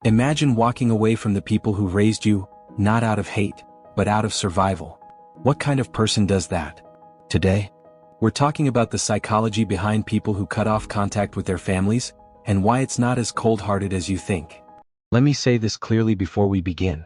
Imagine walking away from the people who raised you, not out of hate, but out of survival. What kind of person does that? Today, we're talking about the psychology behind people who cut off contact with their families, and why it's not as cold-hearted as you think. Let me say this clearly before we begin.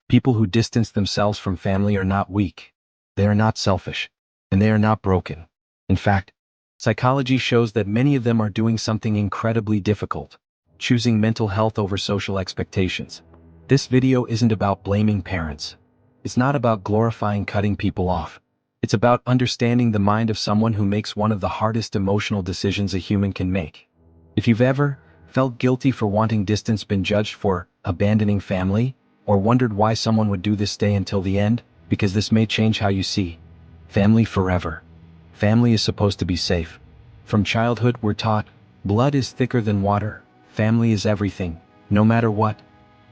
People who distance themselves from family are not weak. They are not selfish. And they are not broken. In fact, psychology shows that many of them are doing something incredibly difficult, choosing mental health over social expectations. This video isn't about blaming parents. It's not about glorifying cutting people off. It's about understanding the mind of someone who makes one of the hardest emotional decisions a human can make. If you've ever felt guilty for wanting distance, been judged for abandoning family, or wondered why someone would do this, stay until the end, because this may change how you see family forever. Family is supposed to be safe. From childhood we're taught, blood is thicker than water, family is everything, no matter what.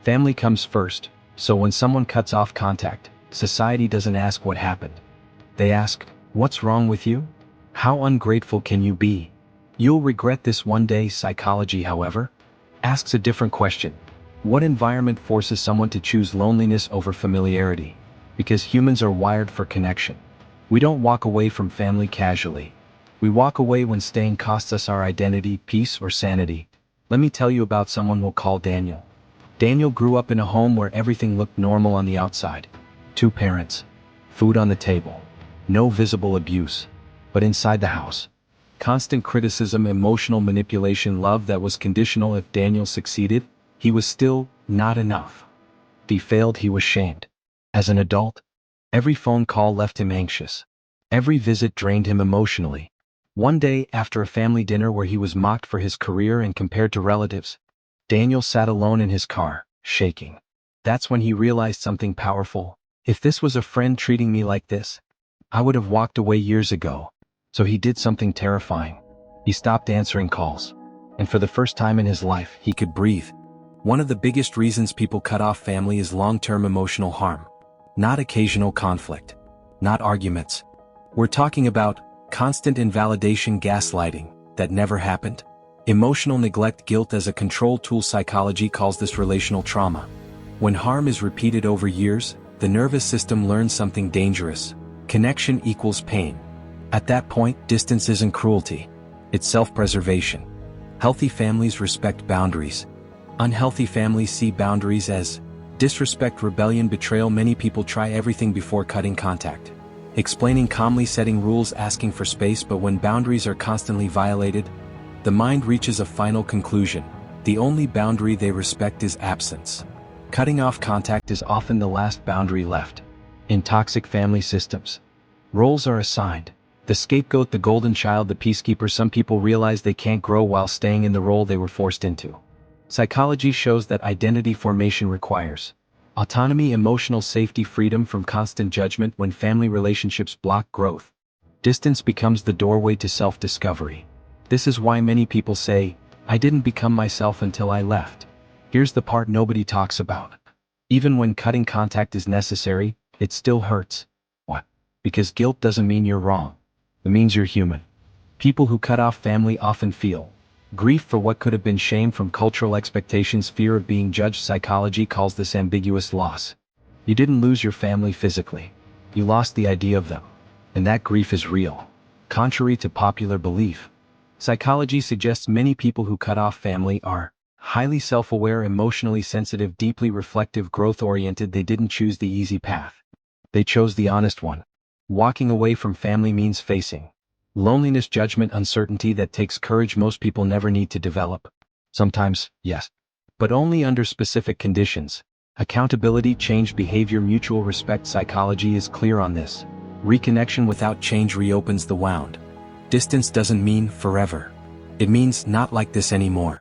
Family comes first, so when someone cuts off contact, society doesn't ask what happened. They ask, what's wrong with you? How ungrateful can you be? You'll regret this one day. Psychology, however, asks a different question. What environment forces someone to choose loneliness over familiarity? Because humans are wired for connection. We don't walk away from family casually. We walk away when staying costs us our identity, peace, or sanity. Let me tell you about someone we'll call Daniel. Daniel grew up in a home where everything looked normal on the outside. 2 parents, food on the table, no visible abuse. But inside the house, constant criticism, emotional manipulation, love that was conditional. If Daniel succeeded, he was still not enough. If he failed, he was shamed. As an adult, every phone call left him anxious. Every visit drained him emotionally. One day, after a family dinner where he was mocked for his career and compared to relatives, Daniel sat alone in his car, shaking. That's when he realized something powerful. If this was a friend treating me like this, I would have walked away years ago. So he did something terrifying. He stopped answering calls. And for the first time in his life, he could breathe. One of the biggest reasons people cut off family is long-term emotional harm. Not occasional conflict. Not arguments. We're talking about constant invalidation, gaslighting, that never happened. Emotional neglect, guilt as a control tool. Psychology calls this relational trauma. When harm is repeated over years, the nervous system learns something dangerous. Connection equals pain. At that point, distance isn't cruelty. It's self-preservation. Healthy families respect boundaries. Unhealthy families see boundaries as disrespect, rebellion, betrayal. Many people try everything before cutting contact. Explaining calmly, setting rules, asking for space, but when boundaries are constantly violated, the mind reaches a final conclusion. The only boundary they respect is absence. Cutting off contact is often the last boundary left. In toxic family systems, roles are assigned. The scapegoat, the golden child, the peacekeeper. Some people realize they can't grow while staying in the role they were forced into. Psychology shows that identity formation requires autonomy, emotional safety, freedom from constant judgment. When family relationships block growth, distance becomes the doorway to self-discovery. This is why many people say, I didn't become myself until I left. Here's the part nobody talks about. Even when cutting contact is necessary, it still hurts. What? Because guilt doesn't mean you're wrong. It means you're human. People who cut off family often feel grief for what could have been, shame from cultural expectations, fear of being judged. Psychology calls this ambiguous loss. You didn't lose your family physically. You lost the idea of them. And that grief is real. Contrary to popular belief, psychology suggests many people who cut off family are highly self-aware, emotionally sensitive, deeply reflective, growth-oriented. They didn't choose the easy path. They chose the honest one. Walking away from family means facing loneliness, judgment, uncertainty that takes courage most people never need to develop. Sometimes, yes, but only under specific conditions. Accountability, changed behavior, mutual respect. Psychology is clear on this. Reconnection without change reopens the wound. Distance doesn't mean forever. It means not like this anymore.